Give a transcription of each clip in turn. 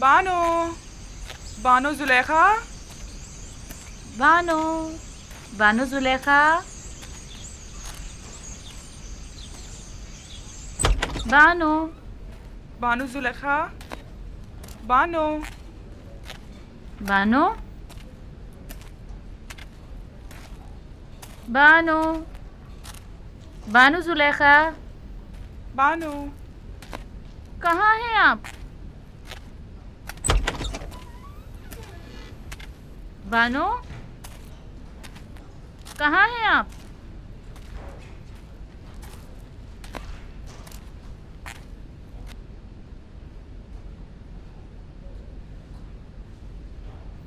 بانو بانو زلیخا بانو بانو زلیخا بانو بانو زلیخا بانو بانو بانو بانو زلیخا بانو کہاں ہیں آپ؟ بانو کہاں ہیں آپ؟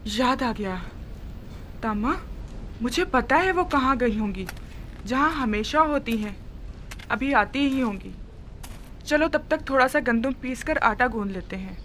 یاد آ گیا تاما، مجھے پتا ہے وہ کہاں گئی ہوں گی، جہاں ہمیشہ ہوتی ہیں، ابھی آتی ہی ہوں گی۔ چلو تب تک تھوڑا سا گندم پیس کر آٹا گوندھ لیتے ہیں۔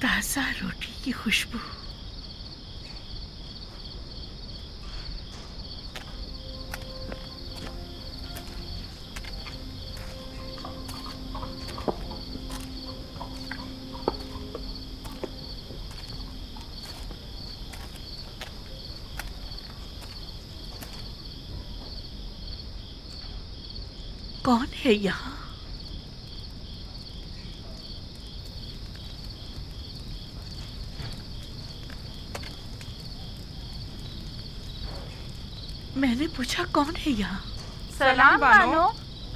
تازہ روٹی کی خوشبو، کون ہے یہاں؟ میں نے پوچھا کون ہے یہاں؟ سلام بانو،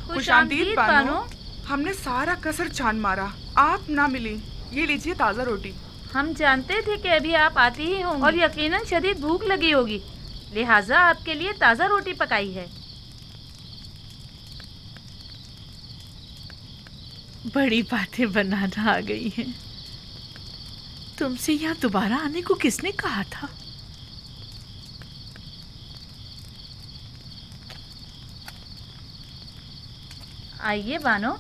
خوش آمدید بانو۔ ہم نے سارا قصر چھان مارا، آپ نہ ملی۔ یہ لیجیے تازہ روٹی۔ ہم جانتے تھے کہ ابھی آپ آتی ہی ہوں گی اور یقیناً شدید بھوک لگی ہوگی، لہٰذا آپ کے لیے تازہ روٹی پکائی ہے۔ بڑی باتیں بنانا آ گئی ہیں۔ تم سے یہاں دوبارہ آنے کو کس نے کہا تھا؟ آئیے بانو،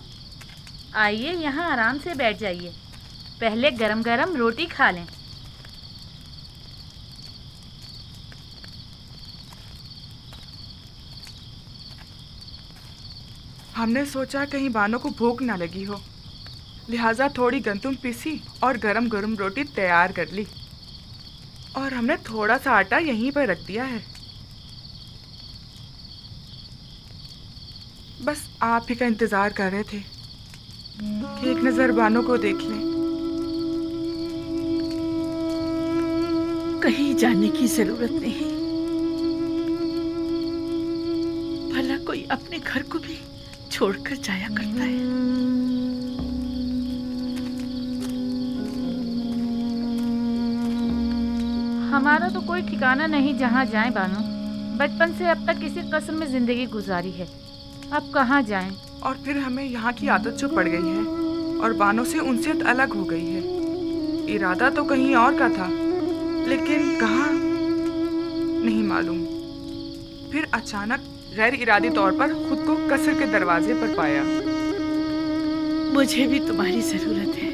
آئیے یہاں آرام سے بیٹھ جائیے، پہلے گرم گرم روٹی کھا لیں۔ ہم نے سوچا کہیں بانو کو بھوک نہ لگی ہو، لہٰذا تھوڑی گندم پیسی اور گرم گرم روٹی تیار کر لی، اور ہم نے تھوڑا سا آٹا یہیں پر رکھ دیا ہے۔ بس آپ ہی کا انتظار کر رہے تھے کہ ایک نظر بانو کو دیکھ لیں۔ کہیں جانے کی ضرورت نہیں، بھلا کوئی اپنے گھر کو بھی چھوڑ کر جایا کرتا ہے۔ ہمارا تو کوئی ٹھکانہ نہیں جہاں جائیں بانو، بچپن سے اب تک کسی قصر میں زندگی گزاری ہے، اب کہاں جائیں؟ اور پھر ہمیں یہاں کی عادت جو پڑ گئی ہے، اور بانو سے انسیت الگ ہو گئی ہے۔ ارادہ تو کہیں اور کا تھا، لیکن کہاں نہیں معلوم۔ پھر اچانک غیر ارادی طور پر خود کو قصر کے دروازے پر پایا۔ مجھے بھی تمہاری ضرورت ہے،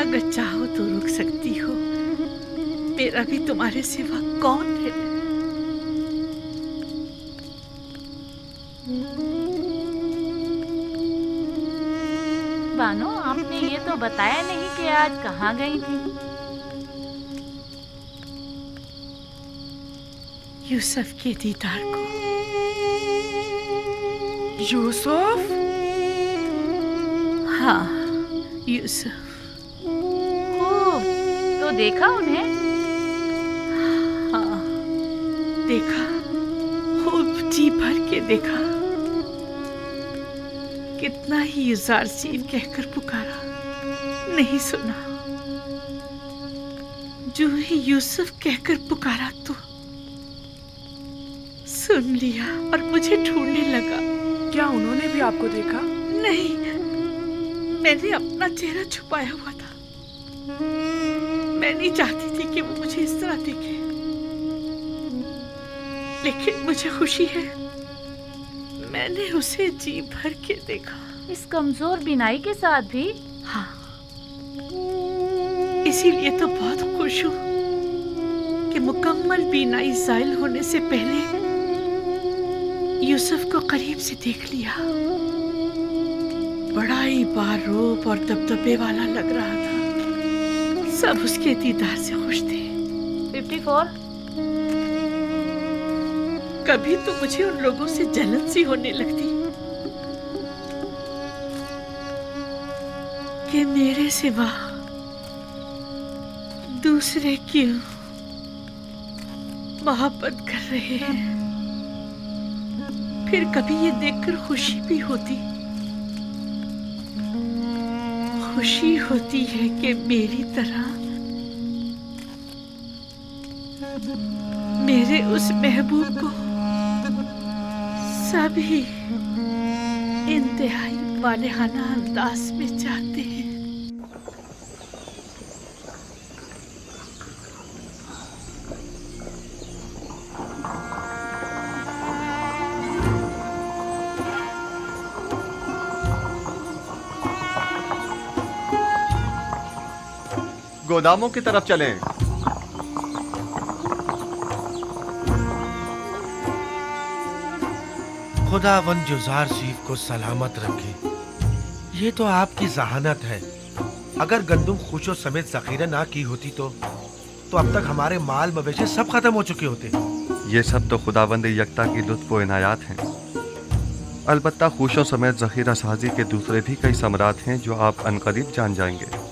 اگر چاہو تو رک سکتی ہو، میرا بھی تمہارے سوا کون ہے؟ بانو، آپ نے یہ تو بتایا نہیں کہ آج کہاں گئی تھی؟ یوسف کے دیدار کو۔ یوسف؟ ہاں، یوسف۔ خوب، تو دیکھا انہیں؟ ہاں، دیکھا، خوب جی بھر کے دیکھا۔ کتنا ہی یزارسیل کہہ کر پکارا، نہیں سنا۔ جو ہی یوسف کہہ کر پکارا تو سن لیا اور مجھے ڈھونڈنے لگا۔ کیا انہوں نے بھی آپ کو دیکھا؟ نہیں، میں نے اپنا چہرہ چھپایا ہوا تھا۔ मैं नहीं चाहती थी कि वो मुझे इस तरह देखे, लेकिन मुझे खुशी है मैंने उसे जी भर के देखा। इस कमजोर बीनाई के साथ भी? हाँ, इसीलिए तो बहुत खुश हूँ कि मुकम्मल बीनाई ज़ाइल होने से पहले यूसुफ को करीब से देख लिया। बड़ा ही बारूप और दबदबे वाला लग रहा था। सब उसके दीदार से खुश थे। 54? कभी तो मुझे उन लोगों से जलन सी होने लगती कि मेरे सिवा दूसरे क्यों मोहब्बत कर रहे हैं। फिर कभी ये देखकर खुशी भी होती, खुशी होती है कि मेरी तरह मेरे उस महबूब को सभी इंतहाई वालेहाना अंदाज में चाहते हैं। गोदामों की तरफ चलें। खुदावंद जुज़ार सीफ को सलामत रखे। ये तो आपकी जहानत है। अगर गंदुम खुशो समेत जखीरा ना की होती तो अब तक हमारे माल मवेशी सब खत्म हो चुके होते। ये सब तो खुदावंद यकता की लुत्फ व इनायात हैं। अलबत्ता खुशों समेत जखीरा साजी के दूसरे भी कई समरात हैं जो आप अनकरीब जान जाएंगे।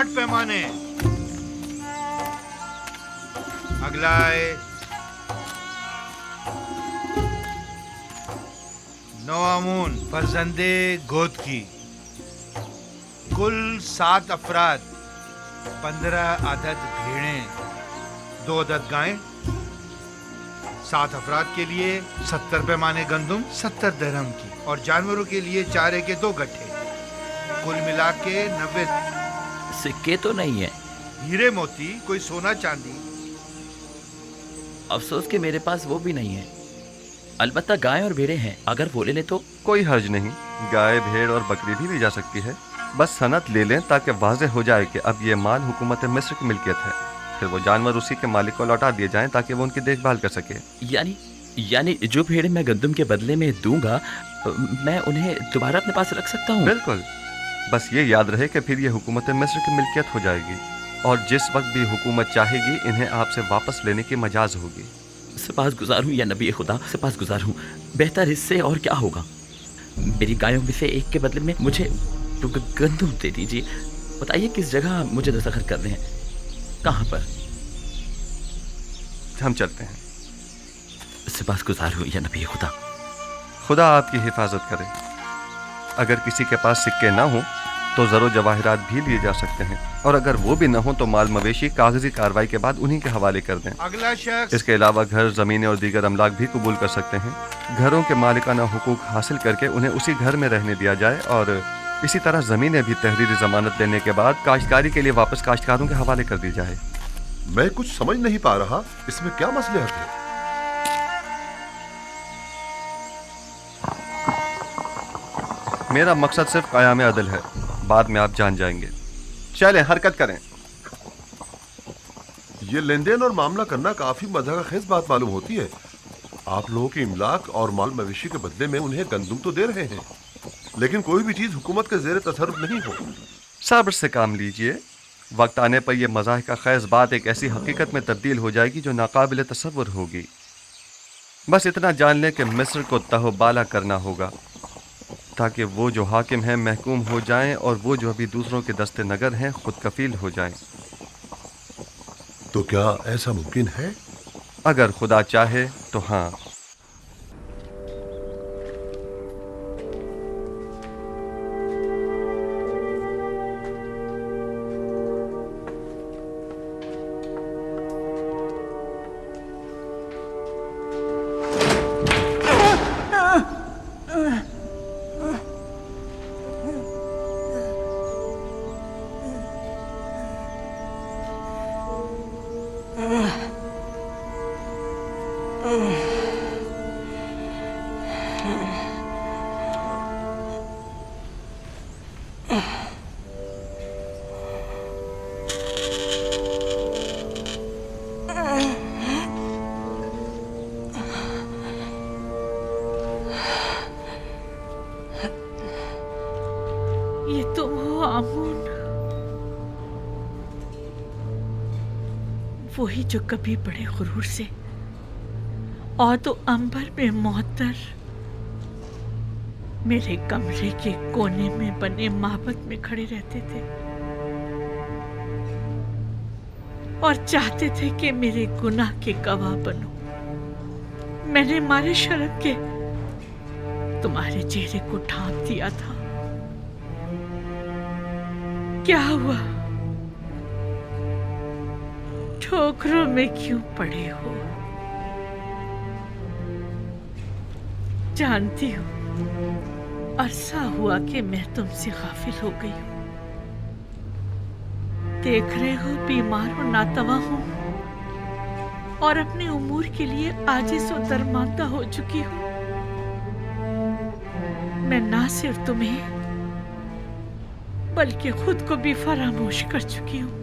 पैमाने अगला है 9 आमून फरजंदे गोद की, कुल 7 अफराद, 15 अदद भेड़ें, 2 अदद गायें। 7 अफराद के लिए 70 पैमाने गंदुम 70 दरहम की, और जानवरों के लिए चारे के 2 गट्ठे, कुल मिला के 90। सिक्के तो नहीं है? हीरे मोती, कोई सोना चांदी? अफसोस कि मेरे पास वो भी नहीं है। अलबत्ता गाय और भेड़ें हैं, अगर वो ले लें तो। कोई हर्ज नहीं, गाय भेड़ और बकरी भी ली जा सकती है। बस सनद ले लें ताकि वाज़ेह हो जाए कि अब ये माल हुकूमत मिस्र की मिल्कियत है। फिर वो जानवर उसी के मालिक को लौटा दिए जाएं ताकि वो उनकी देखभाल कर सके। यानी जो भेड़ें मैं गंदुम के बदले में दूंगा, मैं उन्हें दोबारा अपने पास रख सकता हूँ? बिल्कुल। बस ये याद रहे कि फिर ये हुकूमत मिस्र की मिल्कियत हो जाएगी, और जिस वक्त भी हुकूमत चाहेगी इन्हें आपसे वापस लेने की मजाज होगी। सपासगुजार हूँ या नबी खुदा, सपासगुजार हूँ। बेहतर इससे और क्या होगा। मेरी गायों में से एक के बदले में मुझे गंदुम दे दीजिए। बताइए किस जगह मुझे दस्तखत करने हैं, कहाँ पर? हम चलते हैं। सपासगुजार हूँ या नबी खुदा। खुदा आपकी हिफाजत करे। अगर किसी के पास सिक्के ना हो तो ज़रो जवाहिरात भी लिए जा सकते हैं, और अगर वो भी ना हो तो माल मवेशी कागजी कार्रवाई के बाद उन्हीं के हवाले कर दें। अगला शख्स। इसके अलावा घर, ज़मीनें और दीगर अमलाक भी कबूल कर सकते हैं। घरों के मालिकाना हुकूक हासिल करके उन्हें उसी घर में रहने दिया जाए, और इसी तरह ज़मीनें भी तहरीरी ज़मानत देने के बाद काश्तकारी के लिए वापस काश्तकारों के हवाले कर दी जाए। मैं कुछ समझ नहीं पा रहा, इसमें क्या मसलहत है? मेरा मकसद सिर्फ क़याम अदल है, बाद में आप जान जाएंगे। चलें, हरकत करें। ये लेन देन और मामला करना काफी मज़ाक़ बात मालूम होती है। आप लोगों के इमलाक और माल मवेशी के बदले में उन्हें गंदुम तो दे रहे हैं, लेकिन कोई भी चीज हुकूमत के ज़ेरे तसर्रुफ नहीं हो। सब्र से काम लीजिए। वक्त आने पर यह मज़ाहिक का ख़ैज़ बात एक ऐसी हकीकत में तब्दील हो जाएगी जो नाकाबिल तसव्वुर होगी। बस इतना जान लें कि मिस्र को तहबाला करना होगा ताकि वो जो हाकिम हैं महकूम हो जाएं, और वो जो अभी दूसरों के दस्ते नगर हैं खुद कफील हो जाएं। तो क्या ऐसा मुमकिन है? अगर खुदा चाहे तो हाँ। वही जो कभी बड़े गुरूर से और तो अंबर में मोहतर मेरे कमरे के कोने में बने माबद में खड़े रहते थे और चाहते थे कि मेरे गुनाह के गवाह बनो। मैंने मारे शर्म के तुम्हारे चेहरे को ढांप दिया था। क्या हुआ? ठोकरों में क्यों पड़े हो? जानती हूँ अरसा हुआ कि मैं तुमसे गाफिल हो गई हूँ। देख रहे हो बीमार और नातवा हूँ और अपने उमूर के लिए आजिज़ और दरमांदा हो चुकी हूँ। मैं ना सिर्फ तुम्हें बल्कि खुद को भी फरामोश कर चुकी हूँ।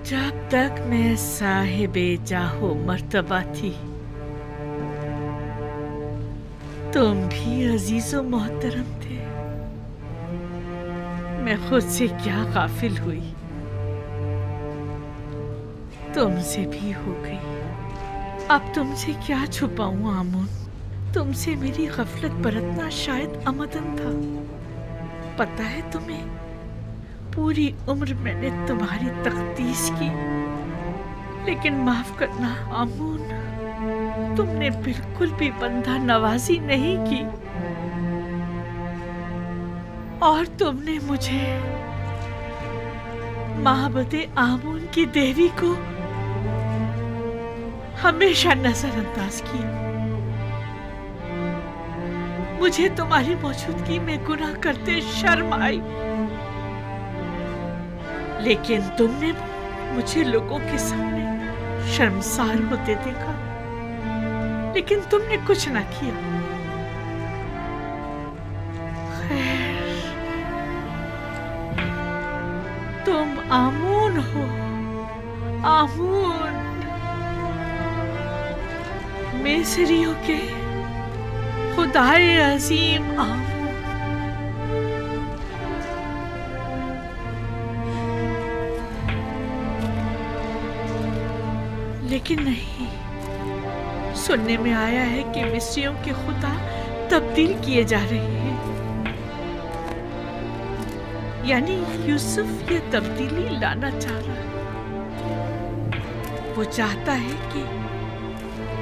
जब तक मैं साहिबे जाहो मर्तबा थी तुम भी अजीजो मोहतरम थे। मैं खुद से क्या गाफिल हुई, तुमसे भी हो गई। अब तुमसे क्या छुपाऊं आमून? तुमसे मेरी गफलत बरतना शायद आमदन था। पता है तुम्हें, पूरी उम्र मैंने तुम्हारी तख्तीस की, लेकिन माफ करना आमून, तुमने बिल्कुल भी बंदा नवाजी नहीं की और तुमने मुझे माहबते आमून की देवी को हमेशा नजरअंदाज किया। मुझे तुम्हारी मौजूदगी में गुनाह करते शर्म आई, लेकिन तुमने मुझे लोगों के सामने शर्मसार होते देखा, लेकिन तुमने कुछ ना किया। खैर, तुम आमून हो, आमून, मिस्रियों के खुदाए अजीम आमून। लेकिन नहीं, सुनने में आया है कि मिस्रियों के खुदा तब्दील किए जा रहे हैं। यानी यूसुफ ये तब्दीली लाना चाह रहा है। वो चाहता है कि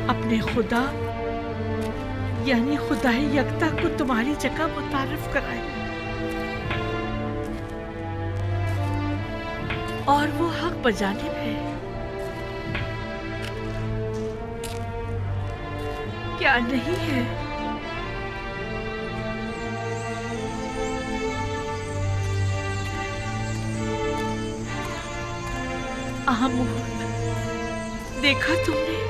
अपने खुदा यानी खुदाए यकता को तुम्हारी जगह मुतारिफ कराए, और वो हक बजानिब है। क्या नहीं है? आमून, देखा तुमने,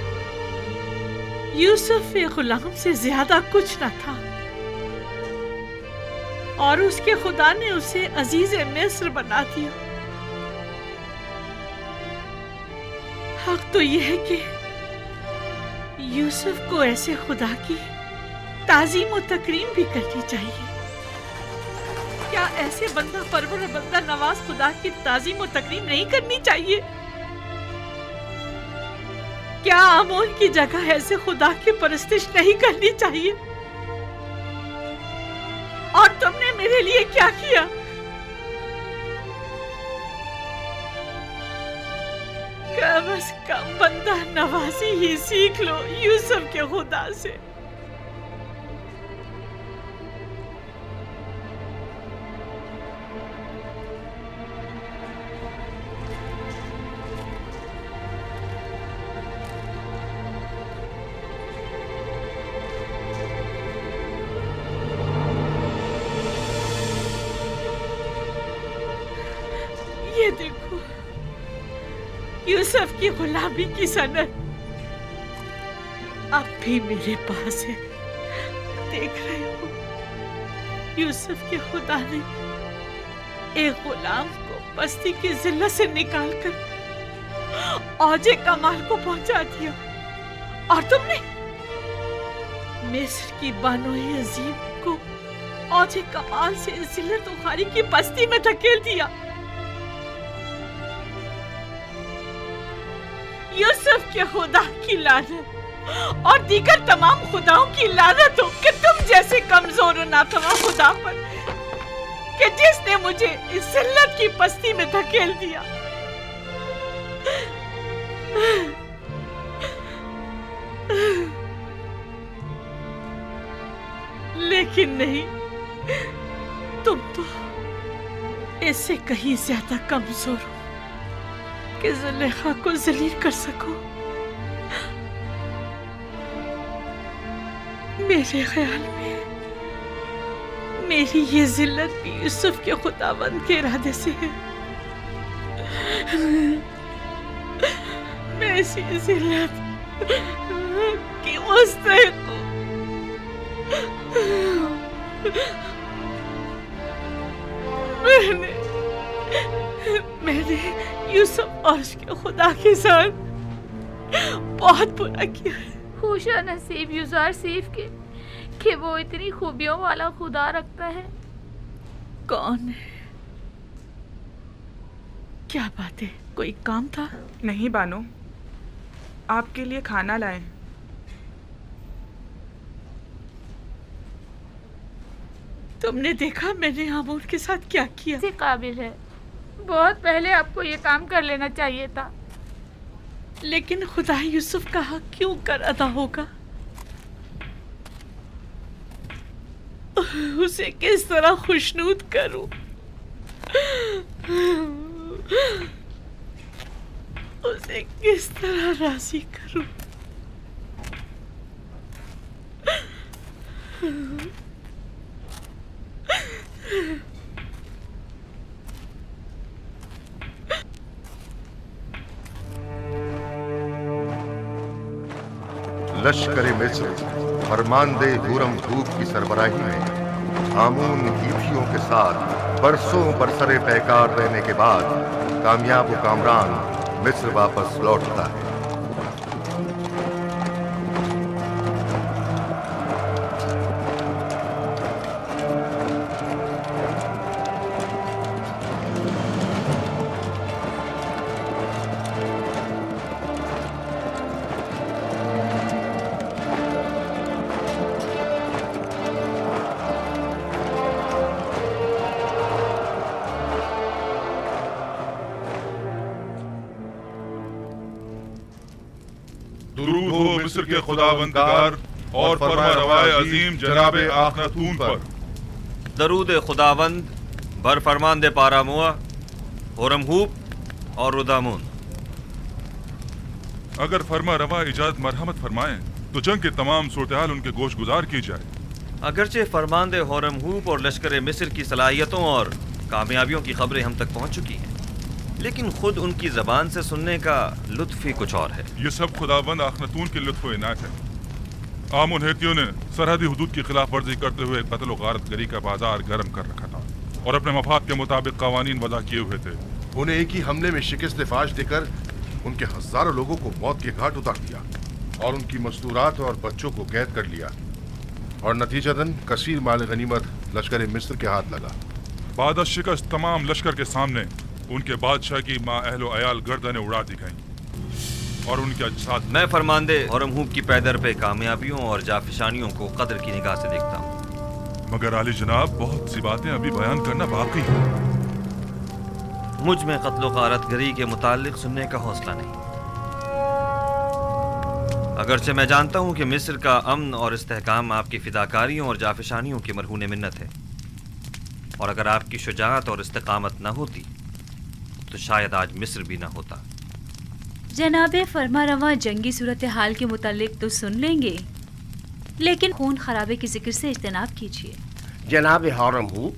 यूसुफ एक गुलाम से ज्यादा कुछ न था और उसके खुदा ने उसे अजीज मिस्र बना दिया। हक तो यह है कि यूसुफ को ऐसे खुदा की ताजीम और तकरीम भी करनी चाहिए। क्या ऐसे बंदा परवर और बंदा नवाज खुदा की ताजीम और तकरीम नहीं करनी चाहिए? क्या आमोन की जगह ऐसे खुदा की परस्तिश नहीं करनी चाहिए? और तुमने मेरे लिए क्या किया? कम से कम बंदा नवाजी ही सीख लो यूसुफ के खुदा से। ये देखो, यूसुफ की गुलामी की सनद अब भी मेरे पास है। देख रहे हो, यूसुफ के खुदा ने एक गुलाम को बस्ती की जिल्लत से निकालकर औजे कमाल को पहुंचा दिया, और तुमने मिस्र की बानोए अजीम को औजे कमाल से जिल्लत उखारी की बस्ती में धकेल दिया। यूसुफ के खुदा की लानत और दीगर तमाम खुदाओं की लानत हो कि तुम जैसे कमजोर और नातवा खुदा पर, कि जिसने मुझे इस जिल्लत की पस्ती में धकेल दिया। लेकिन नहीं, तुम तो इससे कहीं ज्यादा कमजोर हो कि जुलेखा को जलील कर सको। मेरे ख्याल में मेरी ये जिल्लत भी यूसुफ के खुदावंद के इरादे से है। मैं इसी जिल्लत की मुस्तहिक हूँ। मैंने यूसुफ और उसके खुदा के साथ बहुत बुरा किया है। खुशा नसीब यूज़र सीफ के कि वो इतनी खूबियों वाला खुदा रखता है। कौन है? क्या बात है, कोई काम था? नहीं बानो, आपके लिए खाना लाए। तुमने देखा मैंने आमोन के साथ क्या किया? से काबिल है, बहुत पहले आपको ये काम कर लेना चाहिए था। लेकिन खुदा यूसुफ का हक क्यों कर अदा होगा? उसे किस तरह खुशनूद करूं? उसे किस तरह राजी करूं? लश्कर मिस्र फरमानदे हुरम हूब की सरबराही में आमून हीथियों के साथ बरसों बरसरे पैकार रहने के बाद कामयाब कामरान मिस्र वापस लौटता है। दुरूद हो मिस्र के खुदावंदगार और फरमारवाए अजीम जनाब आखनतून पर। दरूद खुदावंद बर फरमानदे पारामुआ, होरमहूब और रुदामुन। अगर फरमा रवा इजाज़त मरहमत फरमाएं तो जंग के तमाम सूरत-ए-हाल उनके गोश गुजार की जाए। अगरचे फरमानदे होरमहूब और लश्कर मिस्र की सलाहियतों और कामयाबियों की खबरें हम तक पहुंच चुकी हैं, लेकिन खुद उनकी जबान से सुनने का लुत्फ ही कुछ और है। ये सब खुदावंद आखनतून के लुत्फ व इनायत है। आमून हेतियों ने सरहदी हुदूद की खिलाफ वर्जी करते हुए कत्ल व गारत गरी का बाजार गर्म कर रखा था और अपने मफाद के मुताबिक कवानीन वज़ा किए हुए थे। उन्हें एक ही हमले में शिकस्त फाश देकर उनके हजारों लोगों को मौत के घाट उतार दिया और उनकी मस्तूरात और बच्चों को कैद कर लिया और नतीजतन कसीर माल गनीमत लश्कर मिस्र के हाथ लगा। बाद शिकस्त तमाम लश्कर के सामने उनके बादशाह की माँ अहलो अयाल गर्दनें उड़ा दी गईं और उनके अजसाद। मैं फरमानदे होरमहूब की पैदर पे कामयाबियों और जाफिशानियों को कदर की निगाह से देखता हूँ, मगर आली जनाब बहुत सी बातें अभी बयान करना बाकी है। मुझ में कत्ल गारत गरी के मुतालिक सुनने का हौसला नहीं। अगरचे मैं जानता हूँ कि मिस्र का अमन और इस्तेहकाम आपकी फिदाकारियों और जाफिशानियों की मरहून मिन्नत है, और अगर आपकी शुजाअत और इस्तेकामत न होती तो शायद आज मिस्र भी ना होता। जनाबे फरमारवा जंगी सूरत हाल के मुतालिक तो सुन लेंगे, लेकिन खून खराबे के जिक्र से इज्तनाब कीजिए। जनाब होरमहूब,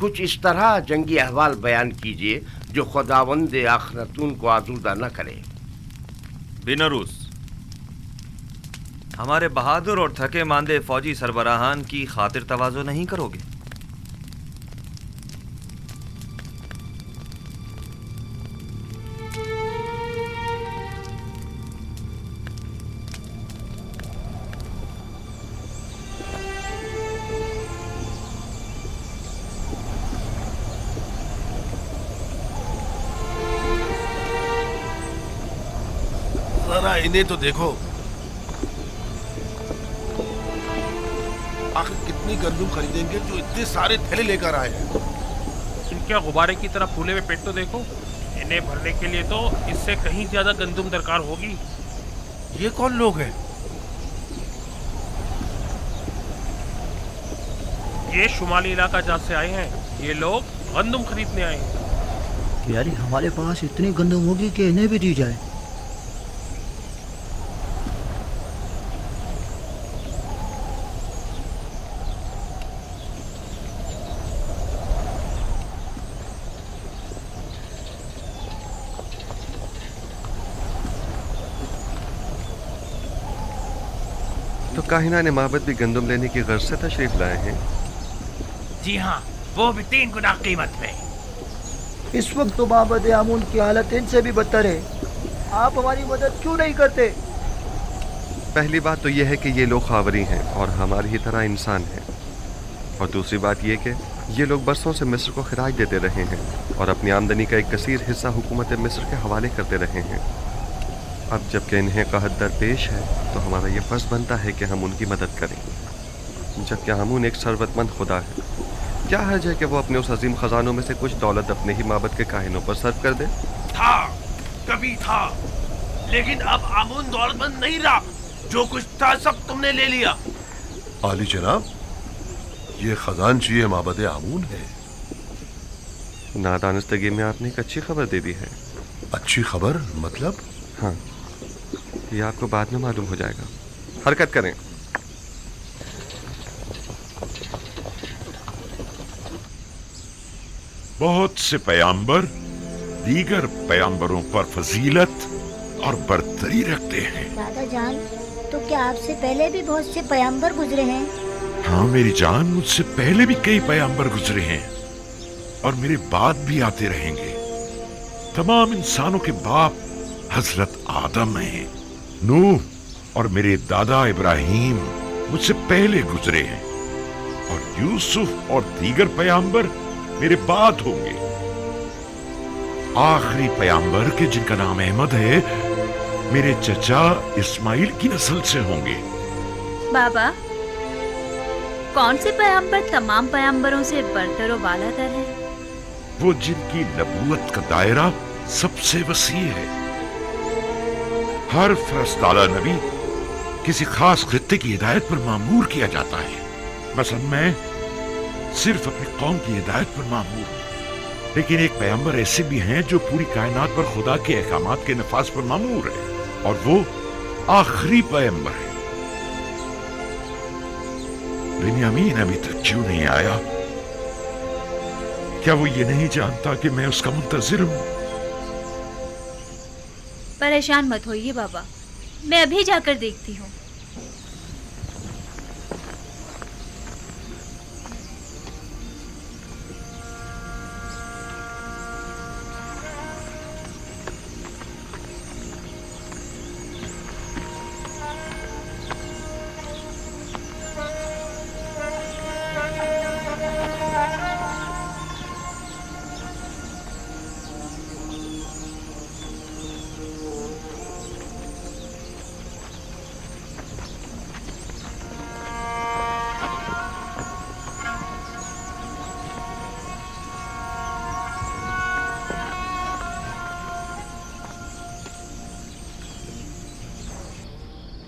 कुछ इस तरह जंगी अहवाल बयान कीजिए जो खुदावंद आखनतून को आज़ूदा न करे। बिनरूस, हमारे बहादुर और थके मांदे फौजी सरबराहान की खातिर तवाज़ो नहीं करोगे? जरा इन्हें तो देखो, आखिर कितनी गंदम खरीदेंगे जो इतने सारे थैले लेकर आए हैं। इनके गुब्बारे की तरह फूले हुए पेट तो देखो। इन्हें भरने के लिए तो इससे कहीं ज्यादा गंदम दरकार होगी। ये कौन लोग हैं? ये शुमाली इलाका जहाँ से आए हैं। ये लोग गंदम खरीदने आए हैं। यार हमारे पास इतनी गंदम होगी कि इन्हें भी दी जाए। तो काहिना ने माबद भी गंदम लेने की गर्ज से तशरीफ लाए हैं। जी हाँ, वो भी 3 गुना कीमत में। इस वक्त तो माबद आमून की हालत इनसे भी बदतर है। आप हमारी मदद क्यों नहीं करते? पहली बात तो यह है कि ये लोग खावरी हैं और हमारी ही तरह इंसान हैं, और दूसरी बात यह कि ये लोग बरसों से मिस्र को खराज देते रहे हैं और अपनी आमदनी का एक कसीर हिस्सा हुकूमत मिस्र के हवाले करते रहे हैं। अब जबकि इन्हें कहत दरपेश है तो हमारा ये फ़र्ज़ बनता है कि हम उनकी मदद करें। जबकि हामून एक सरवतमंद खुदा है, क्या हर्ज है कि वो अपने उस अजीम खजानों में से कुछ दौलत अपने ही माबद के काहिनों पर सर्व कर दे? था, कभी था, लेकिन अब आमून दौलतमंद नहीं रहा। जो कुछ था सब तुमने ले लिया। आली जनाब, ये खजानची माबद आमून है। नादानस्तगी में आपने एक अच्छी खबर दे दी है। अच्छी खबर मतलब? हाँ, ये आपको बाद में मालूम हो जाएगा। हरकत करें। बहुत से पैगंबर दीगर पैगंबरों पर फजीलत और बरतरी रखते हैं। दादा जान, तो क्या आपसे पहले भी बहुत से पैगंबर गुजरे हैं? हाँ मेरी जान, मुझसे पहले भी कई पैगंबर गुजरे हैं और मेरे बाद भी आते रहेंगे। तमाम इंसानों के बाप हजरत आदम हैं। नूह और मेरे दादा इब्राहिम मुझसे पहले गुजरे हैं और यूसुफ और दीगर पैगंबर मेरे बाद होंगे। आखिरी पैगंबर के जिनका नाम अहमद है, मेरे चचा इस्माइल की नस्ल से होंगे। बाबा, कौन से पैगंबर तमाम पैगंबरों से बरतर व वालातर है? वो जिनकी नबूवत का दायरा सबसे वसी है। हर फरस्ताला नबी किसी खास खित्ते की हिदायत पर मामूर किया जाता है। मसलन मैं सिर्फ अपनी कौम की हिदायत पर मामूर हूं, लेकिन एक पैगंबर ऐसे भी हैं जो पूरी कायनात पर खुदा के अहकामात के नफाज पर मामूर है, और वो आखिरी पैगंबर है। बिन्यामीन अभी तक क्यों नहीं आया? क्या वो ये नहीं जानता कि मैं उसका मुंतजिर हूं? परेशान मत होइए बाबा, मैं अभी जाकर देखती हूँ।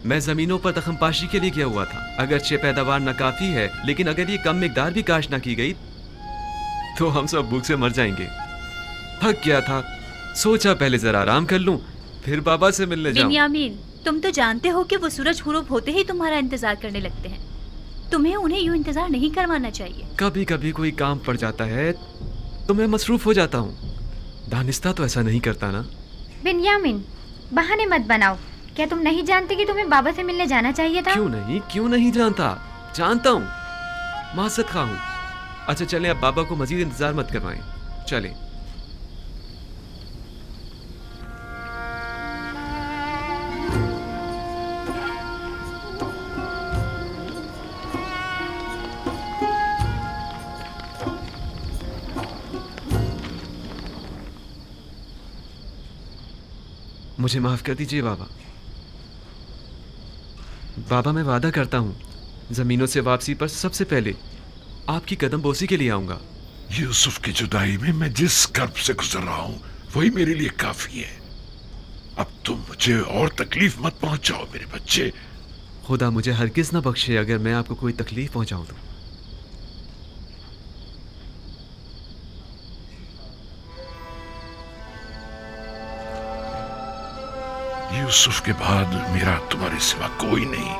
मैं जमीनों पर दखमपाशी के लिए गया हुआ था। अगरचे पैदावार नाकाफी है, लेकिन अगर ये कम मिकदार भी काश ना की गई तो हम सब भूख से मर जाएंगे। थक गया था, सोचा पहले जरा आराम कर लूं, फिर बाबा से मिलने जाऊं। बिन्यामीन, तुम तो जानते हो कि वो सूरज हुरूब होते ही तुम्हारा इंतजार करने लगते हैं। तुम्हें उन्हें यूं इंतजार नहीं करवाना चाहिए। कभी कभी कोई काम पड़ जाता है तो मैं मसरूफ हो जाता हूँ। दानिस्ता तो ऐसा नहीं करता ना। बिन्यामीन, बहाने मत बनाओ। क्या तुम नहीं जानते कि तुम्हें बाबा से मिलने जाना चाहिए था? क्यों नहीं जानता? जानता हूँ, माज़रत खा हूँ। अच्छा चलें, अब बाबा को मजीद इंतजार मत करवाएं, चलें। मुझे माफ कर दीजिए बाबा, बाबा मैं वादा करता हूँ जमीनों से वापसी पर सबसे पहले आपकी कदम बोसी के लिए आऊंगा। यूसुफ की जुदाई में मैं जिस कर्ब से गुजर रहा हूँ वही मेरे लिए काफी है। अब तुम मुझे और तकलीफ मत पहुंचाओ मेरे बच्चे। खुदा मुझे हरगिज ना बख्शे अगर मैं आपको कोई तकलीफ पहुंचाऊं तो। यूसुफ के बाद मेरा तुम्हारे सिवा कोई नहीं।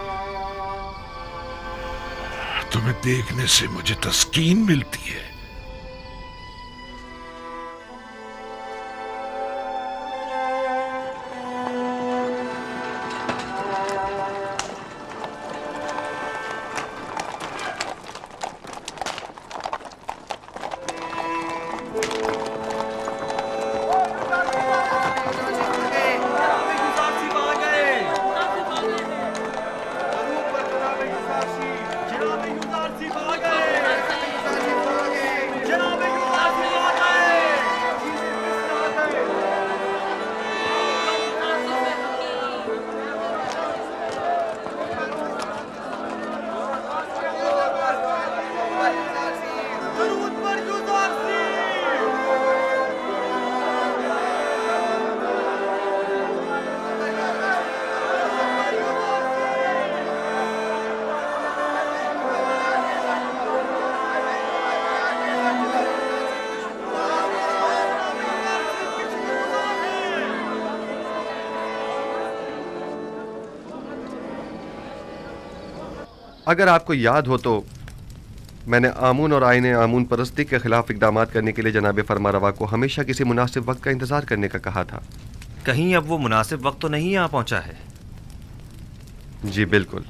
तुम्हें देखने से मुझे तस्कीन मिलती है। अगर आपको याद हो तो मैंने आमून और आईने आमून परस्ती के खिलाफ इकदाम करने के लिए जनाब फरमारवा को हमेशा किसी मुनासिब वक्त का इंतज़ार करने का कहा था। कहीं अब वो मुनासिब वक्त तो नहीं आ पहुंचा है? जी बिल्कुल।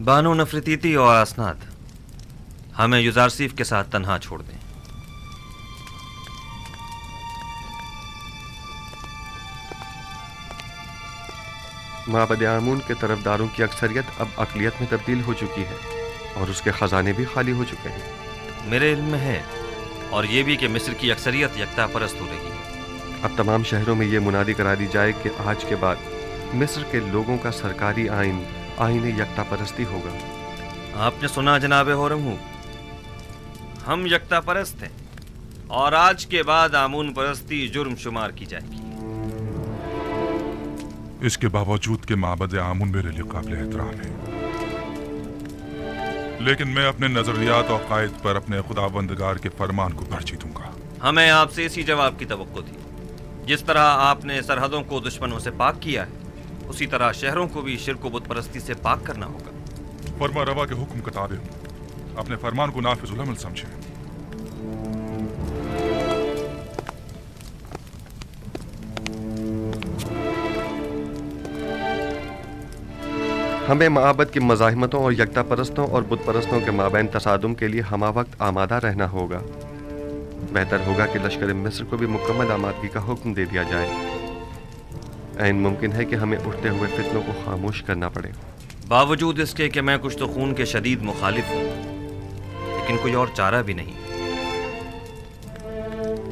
बानो नफरतीती और असनाद, हमें युजारसीफ के साथ तन्हा छोड़ दें। माबद आमून के तरफदारों की अक्सरियत अब अक़लियत में तब्दील हो चुकी है और उसके ख़जाने भी खाली हो चुके हैं। मेरे इल्म में है और ये भी कि मिस्र की अक्सरियत यकता परस्त हो रही है। अब तमाम शहरों में ये मुनादी करा दी जाए कि आज के बाद मिस्र के लोगों का सरकारी आइन आईने यकता परस्ती होगा। आपने सुना जनाब होरमहू, हम यकता परस्त हैं और आज के बाद आमून परस्ती जुर्म शुमार की जाएगी। इसके बावजूद कि माबद आमून मेरे लिए काबिल एहतराम है, लेकिन मैं अपने नजरियात और कायद पर अपने खुदाबंदगार के फरमान को तरजीह दूंगा। हमें आपसे इसी जवाब की तवक्को थी। जिस तरह आपने सरहदों को दुश्मनों से पाक किया है, उसी तरह शहरों को भी शिर्क व बुत परस्ती से पाक करना होगा। फरमा रवा के हुक्म के ताबे अपने फरमान को नाफिजुल अमल समझें। हमें माबद की मज़ाहिमतों और यकता परस्तों और बुत परस्तों के माबैन तसादुम के लिए हमा वक्त आमादा रहना होगा। बेहतर होगा कि लश्कर मिस्र को भी मुकम्मल आमादगी का हुक्म दे दिया जाए। ऐन मुमकिन है कि हमें उठते हुए फितनों को खामोश करना पड़े। बावजूद इसके कि मैं कुछ तो खून के शदीद मुखालिफ हूँ, लेकिन कोई और चारा भी नहीं।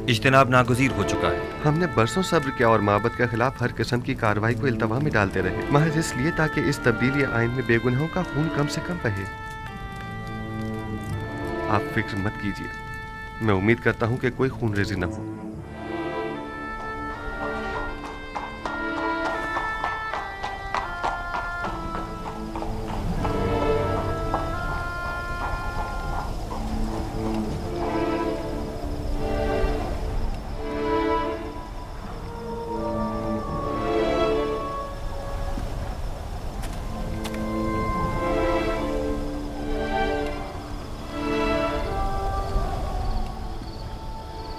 इज्तिनाब नागुज़ीर हो चुका है। हमने बरसों सब्र किया और माबद के खिलाफ हर किस्म की कार्रवाई को इल्तवा में डालते रहे, महज इसलिए ताकि इस तब्दीली आइन में बेगुनाहों का खून कम से कम बहे। आप फिक्र मत कीजिए, मैं उम्मीद करता हूं कि कोई खून रेजी न हो।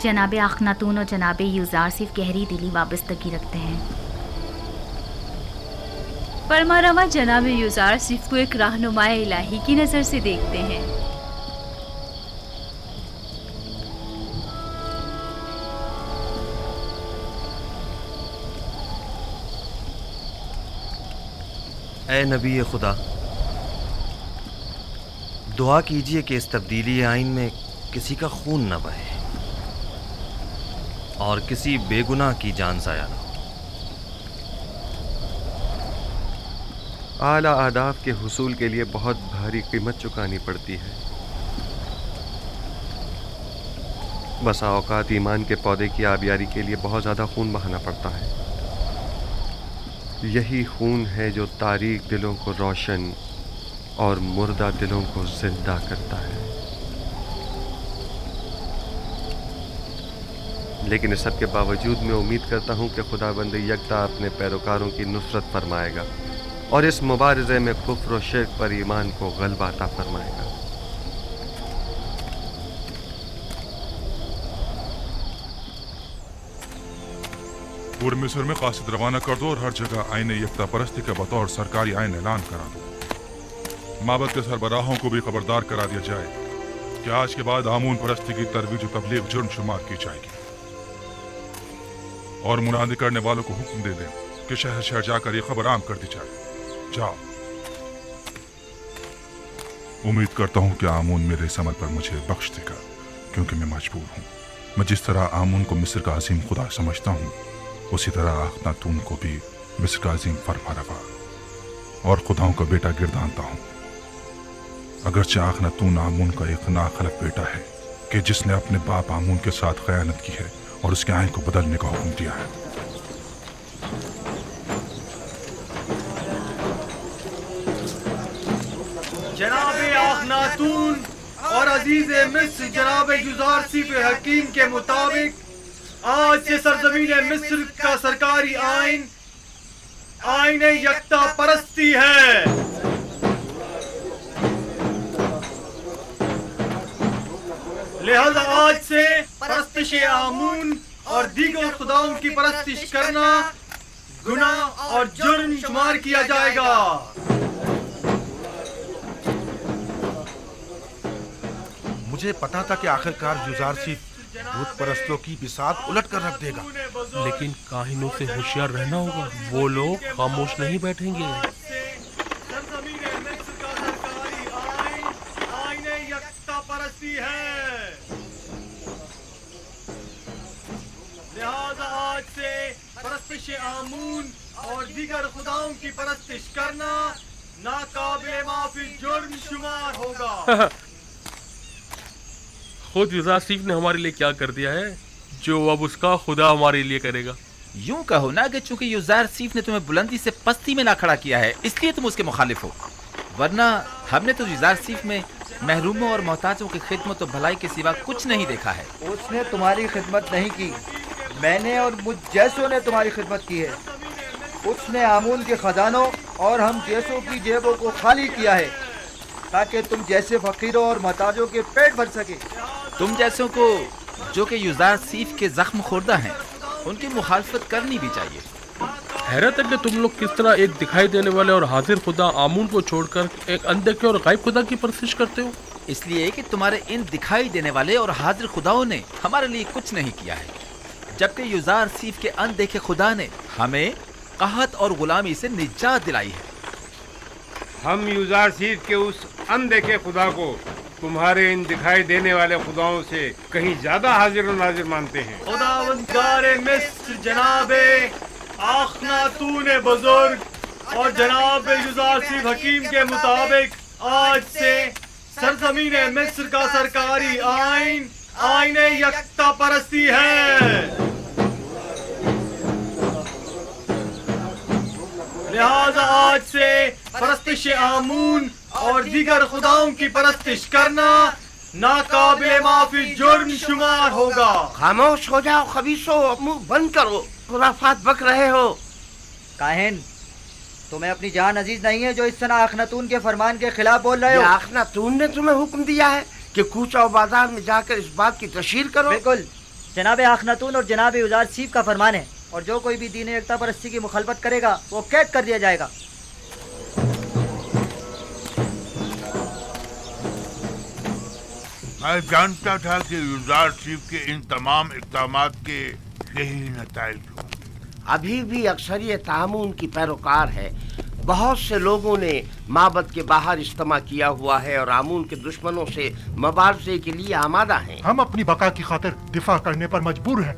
जनाब अखनातून और जनाब यूजार सिर्फ गहरी दिली वाबस्तगी रखते हैं। फरमारवा जनाब यूजार सिर्फ को एक रहनुमाए इलाही की नज़र से देखते हैं। ऐ नबी खुदा, दुआ कीजिए कि इस तब्दीली आइन में किसी का खून न बहे और किसी बेगुनाह की जान ज़ाया न हो। اعلیٰ اہداف کے حصول کے لیے بہت بھاری قیمت چکانی پڑتی ہے۔ بسا اوقات ایمان کے پودے کی آبیاری کے لیے بہت زیادہ خون بہانا پڑتا ہے۔ یہی خون ہے جو تاریک دلوں کو روشن اور مردہ دلوں کو زندہ کرتا ہے۔ لیکن اس سب کے باوجود میں امید کرتا ہوں کہ خداوند یکتا اپنے پیروکاروں کی نصرت فرمائے گا اور اس مبارزے میں کفر و شرک پر ایمان کو غلبہ عطا فرمائے گا۔ پورے مصر میں قاصد روانہ کر دو اور ہر جگہ آئین یکتا پرستی کا بطور سرکاری آئین اعلان کرا دو۔ معبد کے سربراہوں کو بھی خبردار کرا دیا جائے کہ آج کے بعد آمون پرستی کی ترویج و تبلیغ جرم شمار کی جائے گی، اور منادی کرنے والوں کو حکم دے دیں کہ شہر شہر جا کر یہ خبر عام کر دی جائے۔ جاؤ۔ امید کرتا ہوں کہ آمون میرے اس عمل پر مجھے بخش دے گا، کیونکہ میں مجبور ہوں۔ میں جس طرح آمون کو مصر کا عظیم خدا سمجھتا ہوں، اسی طرح اخناتون کو بھی مصر کا عظیم فرما روا اور خداؤں کا بیٹا گردانتا ہوں۔ اگرچہ اخناتون آمون کا ایک ناخلق بیٹا ہے کہ جس نے اپنے باپ آمون کے ساتھ خیانت کی ہے اور اس کے آئین کو بدلنے کا حکم دیا ہے۔ جناب اخناتون اور عزیز مصر جناب یوزارسیف حکیم کے مطابق آج سے سرزمین مصر کا سرکاری آئین آئین یکتا پرستی ہے۔ لہذا آج سے پرستش آمون اور دیگر خداؤں کی پرستش کرنا گناہ اور جرم شمار کیا جائے گا۔ مجھے پتا تھا کہ آخرکار یوزارسیف بت پرستوں کی بساط الٹ کر رکھ دے گا، لیکن کاہنوں سے ہوشیار رہنا ہوگا، وہ لوگ خاموش نہیں بیٹھیں گے۔ لہذا آج سے پرستش آمون اور دیگر خداؤں کی پرستش کرنا ناقابل معافی جرم شمار ہوگا۔ خود یوزارسیف نے ہمارے لیے کیا کر دیا ہے جو اب اس کا خدا ہمارے لیے کرے گا؟ یوں کہو نا کہ چونکہ یوزارسیف نے تمہیں بلندی سے پستی میں نہ کھڑا کیا ہے اس لیے تم اس کے مخالف ہو، ورنہ ہم نے تو یوزارسیف میں محروموں اور محتاجوں کی خدمت و بھلائی کے سوا کچھ نہیں دیکھا ہے۔ اس نے تمہاری خدمت نہیں کی، میں نے اور مجھ جیسوں نے تمہاری خدمت کی ہے۔ اس نے آمون کے خزانوں اور ہم جیسوں کی جیبوں کو خالی کیا ہے تاکہ تم جیسے فقیروں اور محتاجوں کے پیٹ بھر سکے۔ تم جیسوں کو جو کہ یوزارسیف کے زخم خوردہ ہیں ان کی مخالفت کرنی بھی چاہیے۔ حیرت ہے کہ تم لوگ کس طرح ایک دکھائی دینے والے اور حاضر خدا آمون کو چھوڑ کر ایک اندیکھے اور غائب خدا کی پرستش کرتے ہو۔ اس لیے کہ تمہارے ان دکھائی دینے والے اور حاضر خداؤں نے ہمارے لیے کچھ نہیں کیا ہے، جبکہ یوزارسیف کے اندیکھے خدا نے ہمیں قحط اور غلامی سے نجات دلائی ہے۔ ہم یوزارسیف کے اس اندیکھے خدا کو تمہارے ان دکھائی دینے والے خداؤں سے کہیں زیادہ حاضر و ناظر مانتے ہیں۔ خداوندگار مصر جناب اخناتون بزرگ اور جناب یوزارسیف حکیم کے مطابق آج سے سرزمین مصر کا سرکاری آئین آئین یکتا پرستی ہے۔ لہذا آج سے پرستش آمون اور دیگر خداؤں کی پرستش کرنا ناقابل معافی جرم شمار ہوگا۔ خاموش ہو جاؤ خبیثو، منہ بند کرو، خرافات بک رہے ہو۔ کاہن، تمہیں اپنی جان عزیز نہیں ہے جو اس طرح اخناتون کے فرمان کے خلاف بول رہے ہو؟ اخناتون نے تمہیں حکم دیا ہے کہ کوچہ و بازار میں جا کر اس بات کی تشہیر کرو؟ بالکل، جناب اخناتون اور جناب یوزارسیف کا فرمان ہے، اور جو کوئی بھی دین یکتا پرستی کی مخالفت کرے گا وہ قید کر دیا جائے گا۔ میں جانتا تھا کہ یوزارسیف کے ان تمام اقدامات کے یہی نتائج ہوں۔ ابھی بھی اکثریت آمون کی پیروکار ہے۔ بہت سے لوگوں نے معبد کے باہر اجتماع کیا ہوا ہے اور آمون کے دشمنوں سے مبارزے کے لیے آمادہ ہیں۔ ہم اپنی بقا کی خاطر دفاع کرنے پر مجبور ہیں،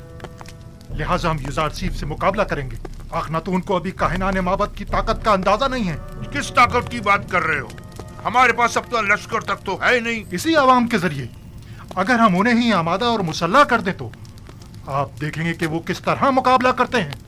لہٰذا ہم یوزارسیف سے مقابلہ کریں گے۔ अखनातून को अभी काहिनाने माबद की ताकत का अंदाजा नहीं है। किस ताकत की बात कर रहे हो? हमारे पास अब तो लश्कर तक तो है नहीं। इसी आवाम के जरिए अगर हम उन्हें ही आमादा और मुसल्ला कर दें तो आप देखेंगे कि वो किस तरह मुकाबला करते हैं।